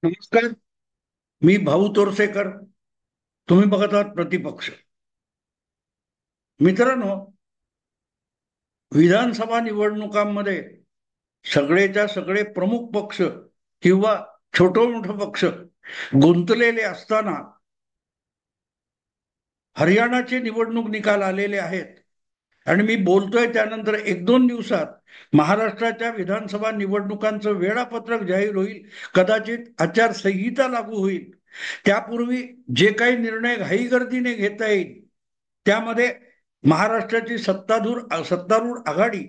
नमस्कार. मी भाऊ तोरसेकर. तुम्ही बघत आहात प्रतिपक्ष. मित्रांनो, विधानसभा निवडणुकांमध्ये सगळेच्या सगळे प्रमुख पक्ष किंवा छोट मोठं पक्ष गुंतलेले असताना हरियाणाचे निवडणूक निकाल आलेले आहेत आणि मी बोलतोय त्यानंतर एक दोन दिवसात महाराष्ट्राच्या विधानसभा निवडणुकांचं वेळापत्रक जाहीर होईल. कदाचित आचारसंहिता लागू होईल. त्यापूर्वी जे काही निर्णय घाईगर्दीने घेता येईल त्यामध्ये महाराष्ट्राची सत्तारूढ आघाडी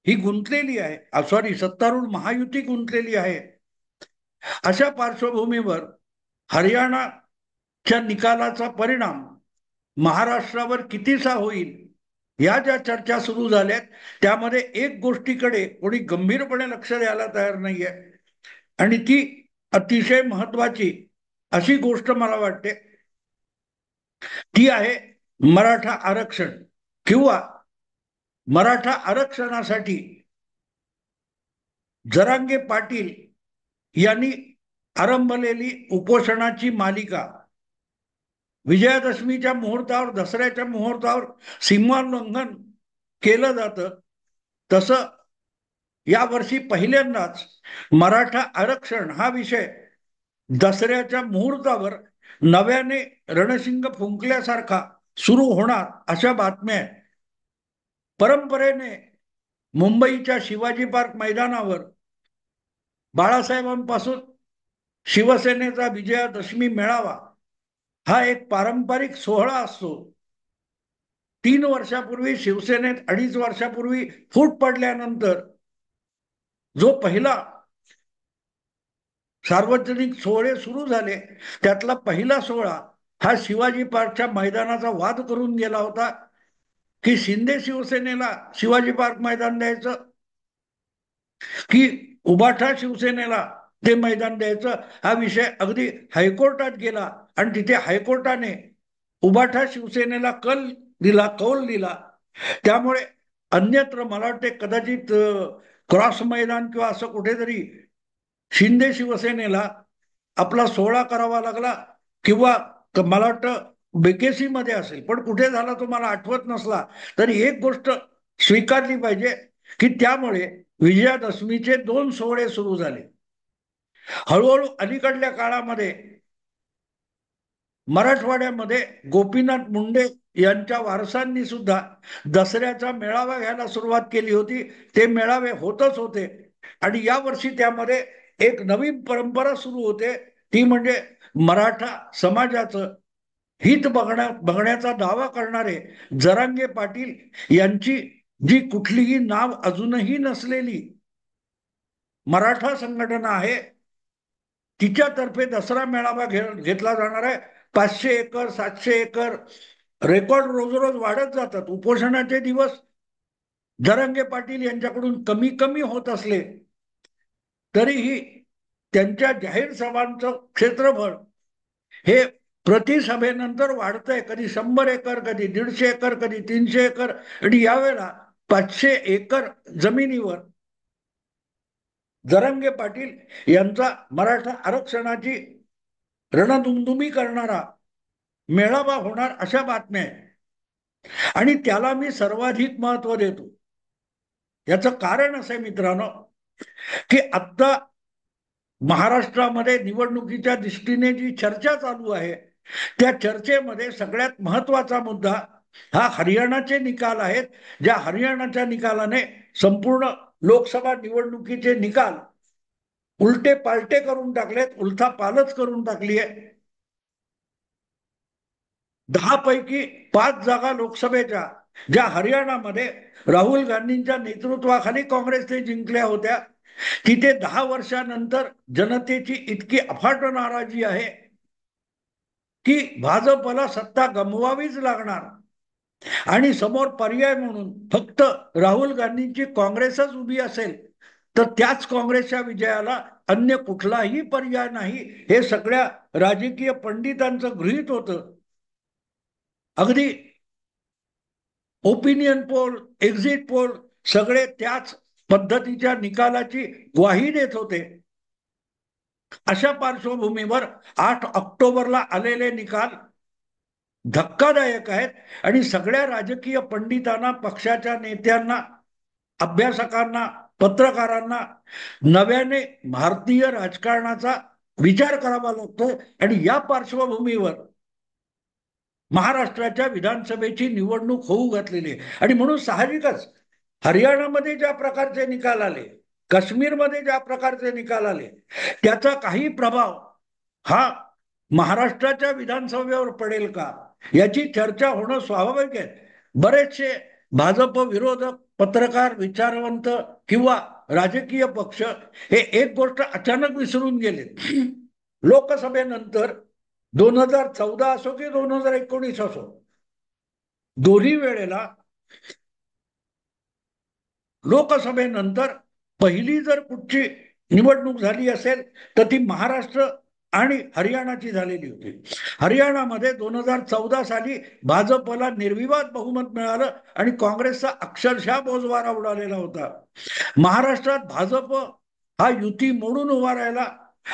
ही गुंतलेली आहे. सॉरी, सत्तारूढ महायुती गुंतलेली आहे. अशा पार्श्वभूमीवर हरियाणाच्या निकालाचा परिणाम महाराष्ट्रावर कितीसा होईल या ज्या चर्चा सुरू झाल्यात त्यामध्ये एक गोष्टीकडे कोणी गंभीरपणे लक्ष द्यायला तयार नाहीये आणि ती अतिशय महत्वाची अशी गोष्ट मला वाटते, ती आहे मराठा आरक्षण किंवा मराठा आरक्षणासाठी जरांगे पाटील यांनी आरंभलेली उपोषणाची मालिका. विजयादशमीच्या मुहूर्तावर, दसऱ्याच्या मुहूर्तावर सीमोल्लंघन केलं जातं, तसं यावर्षी पहिल्यांदाच मराठा आरक्षण हा विषय दसऱ्याच्या मुहूर्तावर नव्याने रणशिंग फुंकल्यासारखा सुरू होणार अशा बातम्या. परंपरेने मुंबईच्या शिवाजी पार्क मैदानावर बाळासाहेबांपासून शिवसेनेचा विजयादशमी मेळावा हा एक पारंपरिक सोहळा असतो. 3 वर्षापूर्वी शिवसेनेत 2.5 वर्षापूर्वी फूट पडल्यानंतर जो पहिला सार्वजनिक सोहळे सुरू झाले त्यातला पहिला सोहळा हा शिवाजी पार्कच्या मैदानाचा वाद करून गेला होता की शिंदे शिवसेनेला शिवाजी पार्क मैदान द्यायचं की उबाठा शिवसेनेला ते मैदान द्यायचं. हा विषय अगदी हायकोर्टात गेला आणि तिथे हायकोर्टाने उबाठा शिवसेनेला कौल दिला. त्यामुळे अन्यत्र मला वाटते कदाचित क्रॉस मैदान किंवा असं कुठेतरी शिंदे शिवसेनेला आपला सोहळा करावा लागला किंवा मला वाटतं बेकेसी मध्ये असेल, पण कुठे झाला तो मला आठवत नसला तरी एक गोष्ट स्वीकारली पाहिजे की त्यामुळे विजयादशमीचे 2 सोहळे सुरू झाले. हळूहळू अलीकडल्या काळामध्ये मराठवाड्यामध्ये गोपीनाथ मुंडे यांच्या वारसांनी सुद्धा दसऱ्याचा मेळावा घ्यायला सुरुवात केली होती. ते मेळावे होतच होते आणि यावर्षी त्यामध्ये एक नवीन परंपरा सुरू होते, ती म्हणजे मराठा समाजाचं हित बघण्याचा दावा करणारे जरांगे पाटील यांची जी कुठलीही नाव अजूनही नसलेली मराठा संघटना आहे तिच्यातर्फे दसरा मेळावा घेतला जाणार आहे. 500 एकर 700 एकर रेकॉर्ड रोज रोज वाढत जातात. उपोषणाचे दिवस जरांगे पाटील यांच्याकडून कमी कमी होत असले तरीही त्यांच्या जाहीर सभांचं क्षेत्रफळ हे प्रतिसभेनंतर वाढतंय. कधी 100 एकर, कधी 150 एकर, कधी 300 एकर आणि यावेळेला 500 एकर जमिनीवर जरांगे पाटील यांचा मराठा आरक्षणाची रणधुमधुमी करणारा मेळावा होणार अशा बातम्या आहेत आणि त्याला मी सर्वाधिक महत्व देतो. याचं कारण असं आहे मित्रांनो की आता महाराष्ट्रामध्ये निवडणुकीच्या दृष्टीने जी चर्चा चालू आहे त्या चर्चेमध्ये सगळ्यात महत्वाचा मुद्दा हा हरियाणाचे निकाल आहेत. ज्या हरियाणाच्या निकालाने संपूर्ण लोकसभा निवडणुकीचे निकाल उलटे पालटे करून टाकलेत, उलथा पालच करून टाकली आहे. 10 पैकी 5 जागा लोकसभेच्या ज्या हरियाणामध्ये राहुल गांधींच्या नेतृत्वाखाली काँग्रेसने जिंकल्या होत्या, तिथे 10 वर्षानंतर जनतेची इतकी अफाट नाराजी आहे की भाजपला सत्ता गमवावीच लागणार आणि समोर पर्याय म्हणून फक्त राहुल गांधींची काँग्रेसच उभी असेल तर त्याच काँग्रेसच्या विजयाला अन्य कुठलाही पर्याय नाही हे सगळ्या राजकीय पंडितांचं गृहीत होतं. अगदी ओपिनियन पोल, एक्झिट पोल सगळे त्याच पद्धतीच्या निकालाची ग्वाही देत होते. अशा पार्श्वभूमीवर 8 ऑक्टोबरला आलेले निकाल धक्कादायक आहेत आणि सगळ्या राजकीय पंडितांना, पक्षाच्या नेत्यांना, अभ्यासकांना, पत्रकारांना नव्याने भारतीय राजकारणाचा विचार करावा लागतोय. आणि या पार्श्वभूमीवर महाराष्ट्राच्या विधानसभेची निवडणूक होऊ घातलेली आहे. आणि म्हणून साहजिकच हरियाणामध्ये ज्या प्रकारचे निकाल आले, काश्मीरमध्ये ज्या प्रकारचे निकाल आले, त्याचा काही प्रभाव हा महाराष्ट्राच्या विधानसभेवर पडेल का, याची चर्चा होणं स्वाभाविक आहे. बरेचसे भाजप विरोधक, पत्रकार, विचारवंत किंवा राजकीय पक्ष हे एक गोष्ट अचानक विसरून गेले. लोकसभेनंतर 2014 असो की 2019 असो, दोन्ही वेळेला लोकसभेनंतर पहिली जर कुठची निवडणूक झाली असेल तर ती महाराष्ट्र आणि हरियाणाची झालेली होती. हरियाणामध्ये 2014 साली भाजपला निर्विवाद बहुमत मिळालं आणि काँग्रेसचा अक्षरशः बोजवारा उडालेला होता. महाराष्ट्रात भाजप हा युती मोडून उभा राहिला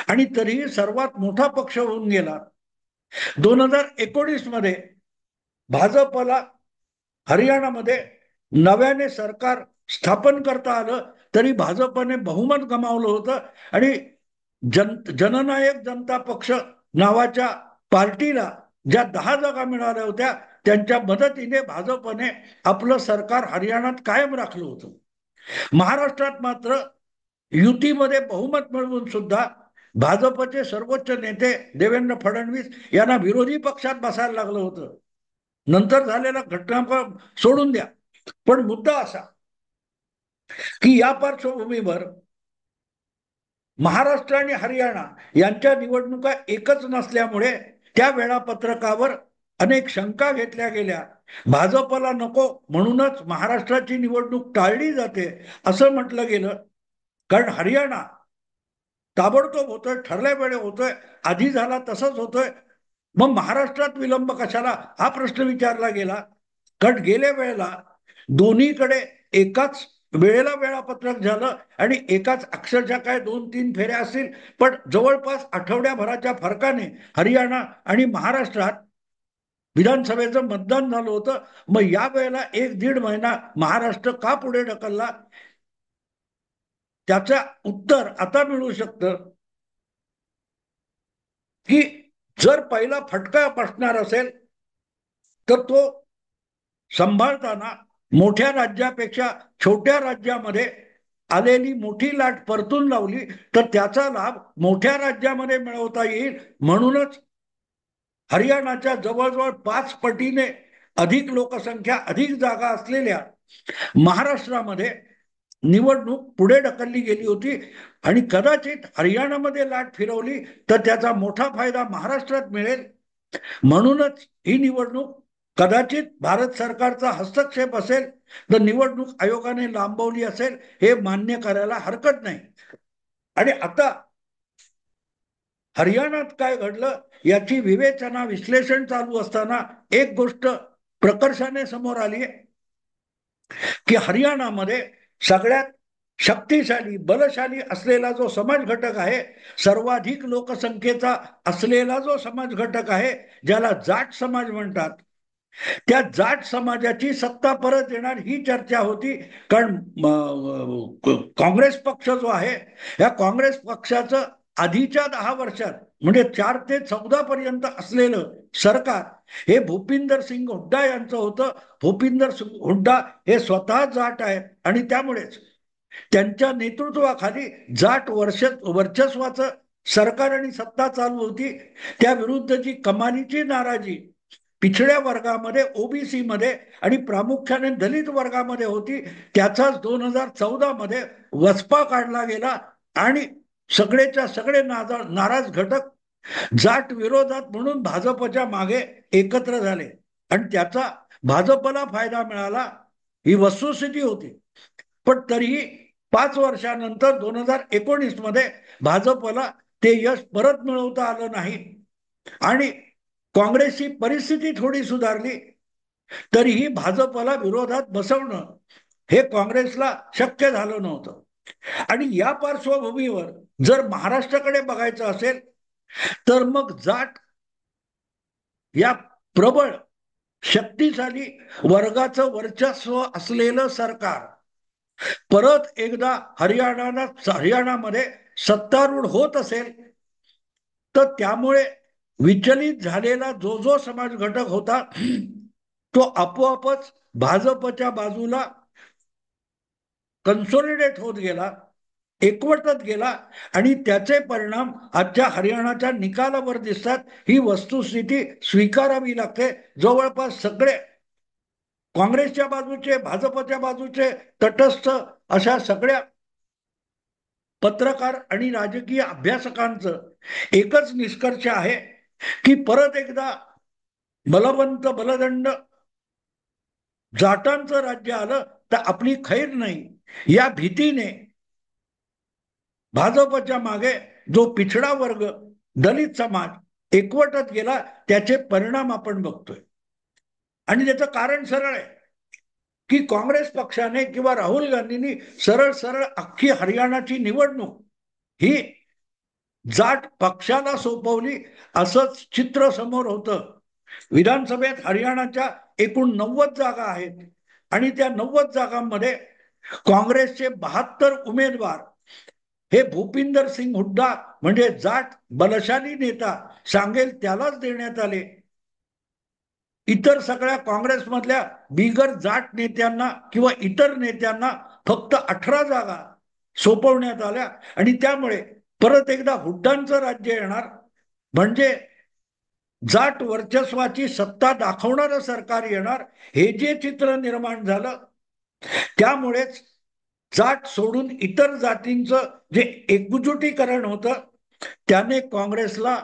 आणि तरीही सर्वात मोठा पक्ष होऊन गेला. 2019 मध्ये भाजपला हरियाणामध्ये नव्याने सरकार स्थापन करता आलं तरी भाजपने बहुमत गमावलं होतं आणि जननायक जनता पक्ष नावाच्या पार्टीला ज्या 10 जागा मिळाल्या होत्या त्यांच्या मदतीने भाजपने आपलं सरकार हरियाणात कायम राखलं होतं. महाराष्ट्रात मात्र युतीमध्ये बहुमत मिळवून सुद्धा भाजपचे सर्वोच्च नेते देवेंद्र फडणवीस यांना विरोधी पक्षात बसायला लागलं होतं. नंतर झालेला घटनाक्रम सोडून द्या, पण मुद्दा असा की या पार्श्वभूमीवर महाराष्ट्र आणि हरियाणा यांच्या निवडणुका एकच नसल्यामुळे त्या वेळापत्रकावर अनेक शंका घेतल्या गेल्या. भाजपला नको म्हणूनच महाराष्ट्राची निवडणूक टाळली जाते असं म्हटलं गेलं, कारण हरियाणा ताबडतोब होतोय, ठरल्या वेळे होतोय, आधी झाला तसंच होतोय, मग महाराष्ट्रात विलंब कशाला हा प्रश्न विचारला गेला. कारण गेल्या वेळेला दोन्हीकडे एकाच वेळेला वेळापत्रक झालं आणि एकाच अक्षरशः काय 2-3 फेऱ्या असतील, पण जवळपास आठवड्याभराच्या फरकाने हरियाणा आणि महाराष्ट्रात विधानसभेचं मतदान झालं होतं. मग या वेळेला 1-1.5 महिना महाराष्ट्र का पुढे ढकलला, त्याचं उत्तर आता मिळू शकतं की जर पहिला फटका बसणार असेल तर तो सांभाळताना मोठ्या राज्यापेक्षा छोट्या राज्यामध्ये आलेली मोठी लाट परतून लावली तर त्याचा लाभ मोठ्या राज्यामध्ये मिळवता येईल. म्हणूनच हरियाणाच्या जवळजवळ 5 पटीने अधिक लोकसंख्या, अधिक जागा असलेल्या महाराष्ट्रामध्ये निवडणूक पुढे ढकलली गेली होती आणि कदाचित हरियाणामध्ये लाट फिरवली तर त्याचा मोठा फायदा महाराष्ट्रात मिळेल. म्हणूनच ही निवडणूक कदाचित भारत सरकारचा हस्तक्षेप असेल तर निवडणूक आयोगाने लांबवली असेल, हे मान्य करायला हरकत नाही. आणि आता हरियाणात काय घडलं याची विवेचना, विश्लेषण चालू असताना एक गोष्ट प्रकर्षाने समोर आली की हरियाणामध्ये सगळ्यात शक्तिशाली, बलशाली असलेला जो समाज घटक आहे, सर्वाधिक लोकसंख्येचा असलेला जो समाज घटक आहे, ज्याला जाट समाज म्हणतात, त्या जाट समाजाची सत्ता परत येणार ही चर्चा होती. कारण काँग्रेस पक्ष जो आहे, या काँग्रेस पक्षाचं आधीच्या 10 वर्षात म्हणजे 4 ते 14 पर्यंत असलेलं सरकार हे भूपिंदर सिंग हुड्डा यांचं होतं. भूपिंदर सिंग हुड्डा हे स्वतः जाट आहेत आणि त्यामुळेच त्यांच्या नेतृत्वाखाली जाट वर्चस्वाचं सरकार आणि सत्ता चालू होती. त्या विरुद्धची कमालीची नाराजी पिछड्या वर्गामध्ये, ओबीसी मध्ये आणि प्रामुख्याने दलित वर्गामध्ये होती. त्याचाच 2014 मध्ये वचपा काढला गेला आणि सगळेच्या सगळे नाराज घटक जाट विरोधात म्हणून भाजपच्या मागे एकत्र झाले आणि त्याचा भाजपला फायदा मिळाला, ही वस्तुस्थिती होती. पण तरीही 5 वर्षानंतर 2019 मध्ये भाजपला ते यश परत मिळवता आलं नाही आणि काँग्रेसची परिस्थिती थोडी सुधारली तरीही भाजपला विरोधात बसवणं हे काँग्रेसला शक्य झालं नव्हतं. आणि या पार्श्वभूमीवर जर महाराष्ट्राकडे बघायचं असेल तर मग जाट या प्रबळ शक्तिशाली वर्गाचं वर्चस्व असलेलं सरकार परत एकदा हरियाणामध्ये सत्तारूढ होत असेल तर त्यामुळे विचलित झालेला जो जो समाज घटक होता तो आपोआपच भाजपच्या बाजूला कन्सोलिडेट होत गेला, एकवटत गेला आणि त्याचे परिणाम आजच्या हरियाणाच्या निकालावर दिसतात. ही वस्तुस्थिती स्वीकारावी लागते. जवळपास सगळे काँग्रेसच्या बाजूचे, भाजपच्या बाजूचे, तटस्थ अशा सगळ्या पत्रकार आणि राजकीय अभ्यासकांचं एकच निष्कर्ष आहे की परत एकदा बलवंत बलदंड जाटांचं राज्य आलं तर आपली खैर नाही, या भीतीने भाजपच्या मागे जो पिछडा वर्ग, दलित समाज एकवटत गेला, त्याचे परिणाम आपण बघतोय. आणि त्याचं कारण सरळ आहे की काँग्रेस पक्षाने किंवा राहुल गांधींनी सरळ सरळ अख्खी हरियाणाची निवडणूक ही जाट पक्षाला सोपवली, असंच चित्र समोर होतं. विधानसभेत हरियाणाच्या एकूण 90 जागा आहेत आणि त्या 90 जागांमध्ये काँग्रेसचे 72 उमेदवार हे भूपिंदर सिंग हुड्डा म्हणजे जाट बलशाली नेता सांगेल त्यालाच देण्यात आले. इतर सगळ्या काँग्रेसमधल्या बिगर जाट नेत्यांना किंवा इतर नेत्यांना फक्त 18 जागा सोपवण्यात आल्या आणि त्यामुळे परत एकदा हुड्डांचं राज्य येणार, म्हणजे जाट वर्चस्वाची सत्ता दाखवणारं सरकार येणार. हे जे चित्र निर्माण झालं त्यामुळेच जाट सोडून इतर जातींचं जे एकजुटीकरण होतं त्याने काँग्रेसला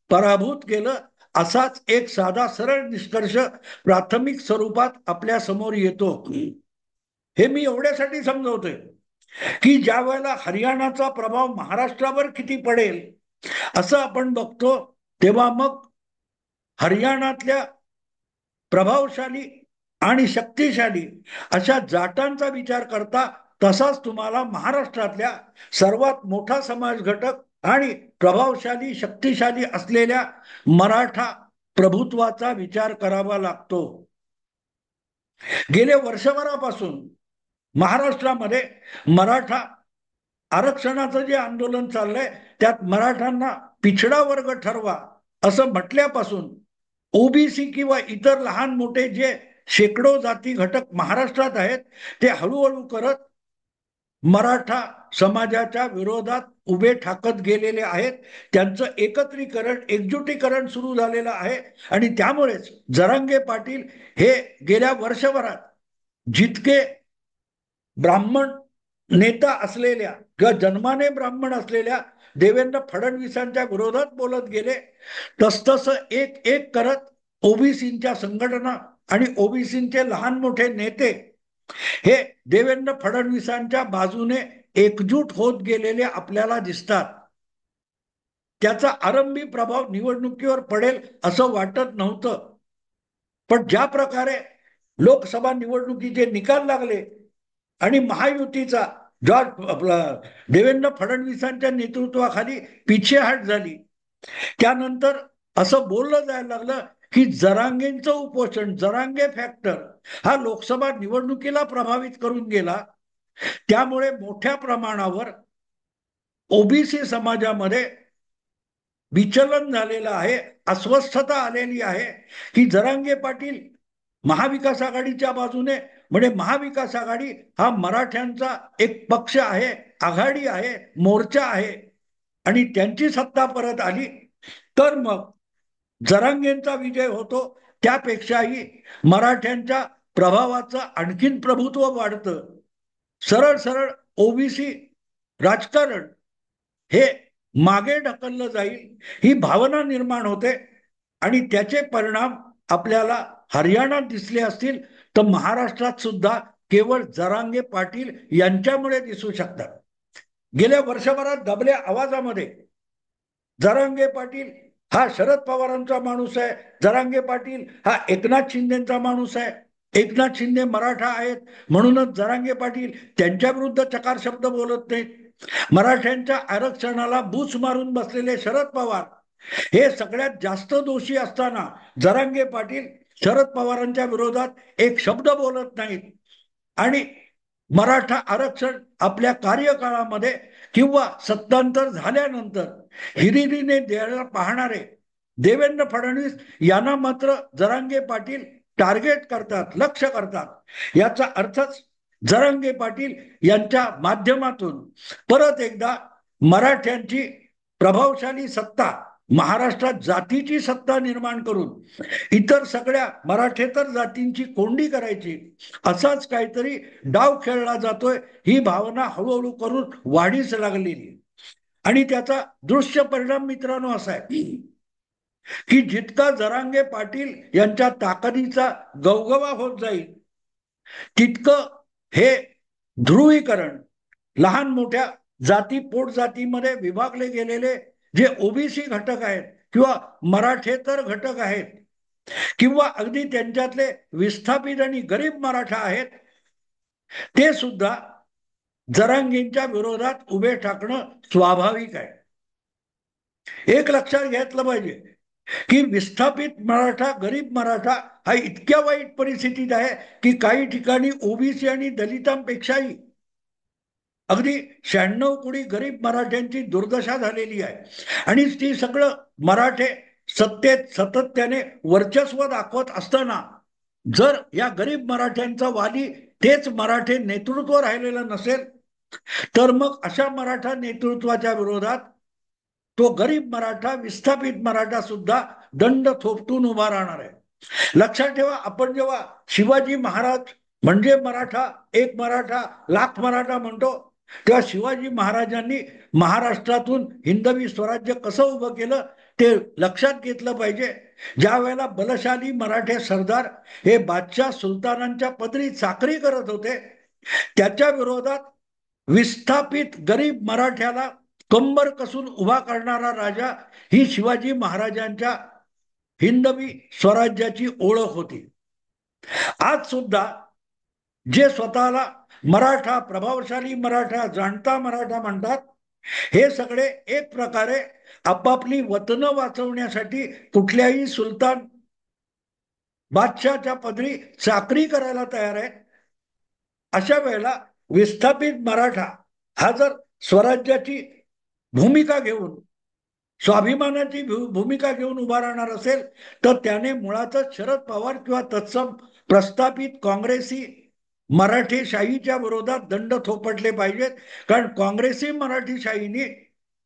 पराभूत केलं. असाच एक साधा सरळ निष्कर्ष प्राथमिक स्वरूपात आपल्या समोर येतो. हे मी एवढ्यासाठी समजवतोय की ज्या वेळेला हरियाणाचा प्रभाव महाराष्ट्रावर किती पडेल असं आपण बघतो, तेव्हा मग हरियाणातल्या प्रभावशाली आणि शक्तिशाली अशा जाटांचा विचार करता तसाच तुम्हाला महाराष्ट्रातल्या सर्वात मोठा समाज घटक आणि प्रभावशाली शक्तिशाली असलेल्या मराठा प्रभुत्वाचा विचार करावा लागतो. गेल्या वर्षभरापासून महाराष्ट्रामध्ये मराठा आरक्षणाचं जे आंदोलन चाललंय त्यात मराठ्यांना पिछडा वर्ग ठरवा असं म्हटल्यापासून ओबीसी किंवा इतर लहान मोठे जे शेकडो जाती घटक महाराष्ट्रात आहेत ते हळूहळू करत मराठा समाजाच्या विरोधात उभे ठाकत गेलेले आहेत. त्यांचं एकत्रीकरण, एकजुटीकरण सुरू झालेलं आहे आणि त्यामुळेच जरांगे पाटील हे गेल्या वर्षभरात जितके ब्राह्मण नेता असलेल्या किंवा जन्माने ब्राह्मण असलेल्या देवेंद्र फडणवीसांच्या विरोधात बोलत गेले, तसतसं एक एक करत ओबीसींच्या संघटना आणि ओबीसींचे लहान मोठे नेते हे देवेंद्र फडणवीसांच्या बाजूने एकजूट होत गेलेले आपल्याला दिसतात. त्याचा आरंभी प्रभाव निवडणुकीवर पडेल असं वाटत नव्हतं, पण ज्या प्रकारे लोकसभा निवडणुकीचे निकाल लागले आणि महायुतीचा देवेंद्र फडणवीसांच्या नेतृत्वाखाली पिछेहाट झाली, त्यानंतर असं बोललं जायला लागलं की जरांगेंचं उपोषण, जरांगे फॅक्टर हा लोकसभा निवडणुकीला प्रभावित करून गेला. त्यामुळे मोठ्या प्रमाणावर ओबीसी समाजामध्ये विचलन झालेलं आहे, अस्वस्थता आलेली आहे की जरांगे पाटील महाविकास आघाडीच्या बाजूने, म्हणजे महाविकास आघाडी हा मराठ्यांचा एक पक्ष आहे, आघाडी आहे, मोर्चा आहे आणि त्यांची सत्ता परत आली तर मग जरांगेंचा विजय होतो, त्यापेक्षाही मराठ्यांच्या प्रभावाचं आणखीन प्रभुत्व वाढतं. सरळ सरळ ओबीसी राजकारण हे मागे ढकललं जाईल ही भावना निर्माण होते आणि त्याचे परिणाम आपल्याला हरियाणात दिसले असतील तर महाराष्ट्रात सुद्धा केवळ जरांगे पाटील यांच्यामुळे दिसू शकतात. गेल्या वर्षभरात दबल्या आवाजामध्ये जरांगे पाटील हा शरद पवारांचा माणूस आहे, जरांगे पाटील हा एकनाथ शिंदेचा माणूस आहे, एकनाथ शिंदे मराठा आहेत म्हणूनच जरांगे पाटील त्यांच्या विरुद्ध चकार शब्द बोलत नाहीत, मराठ्यांच्या आरक्षणाला बूच मारून बसलेले शरद पवार हे सगळ्यात जास्त दोषी असताना जरांगे पाटील शरद पवारांच्या विरोधात एक शब्द बोलत नाहीत आणि मराठा आरक्षण आपल्या कार्यकाळामध्ये किंवा सत्तांतर झाल्यानंतर हिरिरीने द्यायला पाहणारे देवेंद्र फडणवीस यांना मात्र जरांगे पाटील टार्गेट करतात, लक्ष करतात. याचा अर्थच जरांगे पाटील यांच्या माध्यमातून परत एकदा मराठ्यांची प्रभावशाली सत्ता, महाराष्ट्रात जातीची सत्ता निर्माण करून इतर सगळ्या मराठेतर जातींची कोंडी करायची, असाच काहीतरी डाव खेळला जातोय ही भावना हळूहळू करून वाढीस लागलेली. आणि त्याचा दृश्य परिणाम मित्रांनो असा आहे की जितका जरांगे पाटील यांच्या ताकदीचा गवगवा होत जाईल तितकं हे ध्रुवीकरण, लहान मोठ्या जाती पोटजातीमध्ये विभागले गेलेले जे ओबीसी घटक आहेत किंवा मराठेतर घटक आहेत किंवा अगदी त्यांच्यातले विस्थापित आणि गरीब मराठा आहेत, ते सुद्धा जरांगेंच्या विरोधात उभे ठाकणं स्वाभाविक आहे. एक लक्षात घेतलं पाहिजे की विस्थापित मराठा, गरीब मराठा हा इतक्या वाईट परिस्थितीत आहे की काही ठिकाणी ओबीसी आणि दलितांपेक्षाही अगदी 96 कोटी गरीब मराठ्यांची दुर्दशा झालेली आहे. आणि ती सगळं मराठे सत्तेत सातत्याने वर्चस्व दाखवत असताना जर या गरीब मराठ्यांचा वाली तेच मराठे नेतृत्व राहिलेलं नसेल तर मग अशा मराठा नेतृत्वाच्या विरोधात तो गरीब मराठा, विस्थापित मराठा सुद्धा दंड थोपटून उभा राहणार आहे. लक्षात ठेवा, आपण जेव्हा शिवाजी महाराज म्हणजे मराठा, एक मराठा लाख मराठा म्हणतो, तेव्हा शिवाजी महाराजांनी महाराष्ट्रातून हिंदवी स्वराज्य कसं उभं केलं ते लक्षात घेतलं पाहिजे. ज्या वेळेला बलशाली मराठे सरदार हे बादशाह सुलतानांच्या पदरी चाकरी करत होते, त्याच्या विरोधात विस्थापित गरीब मराठ्याला कंबर कसून उभा करणारा राजा ही शिवाजी महाराजांच्या हिंदवी स्वराज्याची ओळख होती. आज सुद्धा जे स्वतःला मराठा, प्रभावशाली मराठा, जाणता मराठा म्हणतात, हे सगळे एक प्रकारे आपापली वतनं वाचवण्यासाठी कुठल्याही सुलतान बादशाहच्या पदरी चाकरी करायला तयार आहे. अशा वेळेला विस्थापित मराठा हा जर स्वराज्याची भूमिका घेऊन, स्वाभिमानाची भूमिका घेऊन उभा राहणार असेल तर त्याने मुळातच शरद पवार किंवा तत्सम प्रस्थापित काँग्रेसी मराठेशाहीच्या विरोधात दंड थोपटले पाहिजेत. कारण काँग्रेसी मराठीशाहीने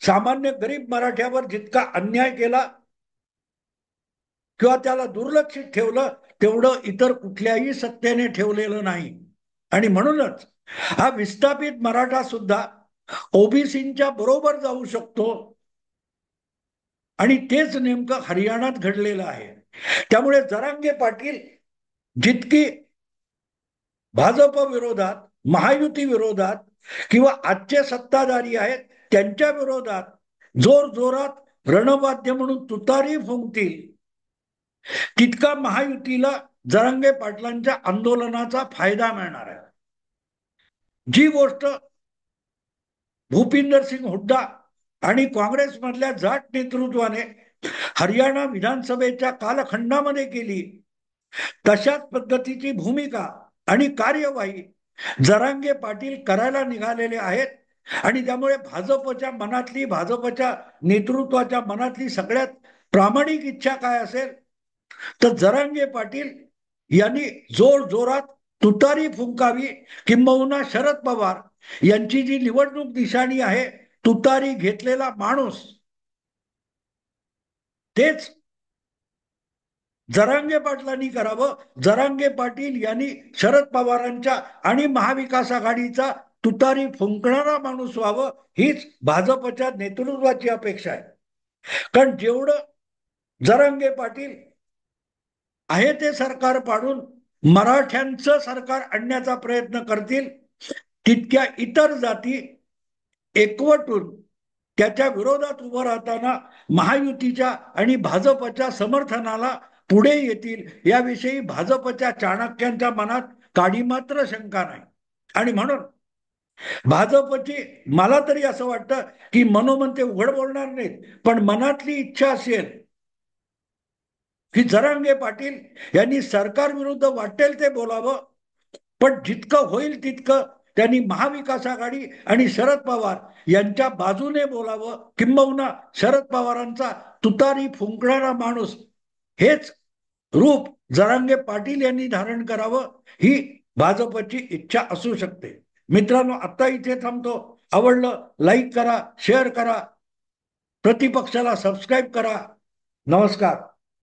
सामान्य गरीब मराठ्यावर जितका अन्याय केला किंवा त्याला दुर्लक्षित ठेवलं तेवढं इतर कुठल्याही सत्तेने ठेवलेलं नाही. आणि म्हणूनच हा विस्थापित मराठा सुद्धा ओबीसींच्या बरोबर जाऊ शकतो आणि तेच नेमकं हरियाणात घडलेलं आहे. त्यामुळे जरांगे पाटील जितकी भाजप विरोधात, महायुती विरोधात किंवा आजचे सत्ताधारी आहेत त्यांच्या विरोधात जोर जोरात रणवाद्य म्हणून तुतारी फुंकतील तितका महायुतीला जरांगे पाटलांच्या आंदोलनाचा फायदा मिळणार आहे. जी गोष्ट भूपिंदर सिंग हुड्डा आणि काँग्रेसमधल्या जाट नेतृत्वाने हरियाणा विधानसभेच्या कालखंडामध्ये केली तशाच पद्धतीची भूमिका आणि कार्यवाही जरांगे पाटील करायला निघालेले आहेत. आणि त्यामुळे भाजपच्या मनातली, भाजपच्या नेतृत्वाच्या मनातली सगळ्यात प्रामाणिक इच्छा काय असेल तर जरांगे पाटील यांनी जोर जोरात तुतारी फुंकावी, किंबहुना शरद पवार यांची जी निवडणूक निशाणी आहे तुतारी घेतलेला माणूस, तेच जरांगे पाटलांनी करावं. जरांगे पाटील यांनी शरद पवारांच्या आणि महाविकास आघाडीचा तुतारी फुंकणारा माणूस व्हावं हीच भाजपच्या नेतृत्वाची अपेक्षा आहे. कारण जेवढं जरांगे पाटील आहे ते सरकार पाडून मराठ्यांचं सरकार आणण्याचा प्रयत्न करतील तितक्या इतर जाती एकवटून त्याच्या विरोधात उभं राहताना महायुतीच्या आणि भाजपच्या समर्थनाला पुढे येतील याविषयी भाजपच्या चाणक्यांच्या मनात काडीमात्र शंका नाही. आणि म्हणून भाजपची मला तरी असं वाटतं की मनोमन ते उघड बोलणार नाहीत, पण मनातली इच्छा असेल की जरांगे पाटील यांनी सरकार विरुद्ध वाटेल ते बोलावं, पण जितकं होईल तितकं त्यांनी महाविकास आघाडी आणि शरद पवार यांच्या बाजूने बोलावं, किंबहुना शरद पवारांचा तुतारी फुंकणारा माणूस हेच रूप जरांगे पाटील यांनी धारण करावं, ही भाजपची इच्छा असू शकते. मित्रांनो, आता इथे थांबतो. आवडलं लाईक करा, शेअर करा, प्रतिपक्षाला सबस्क्राईब करा. नमस्कार.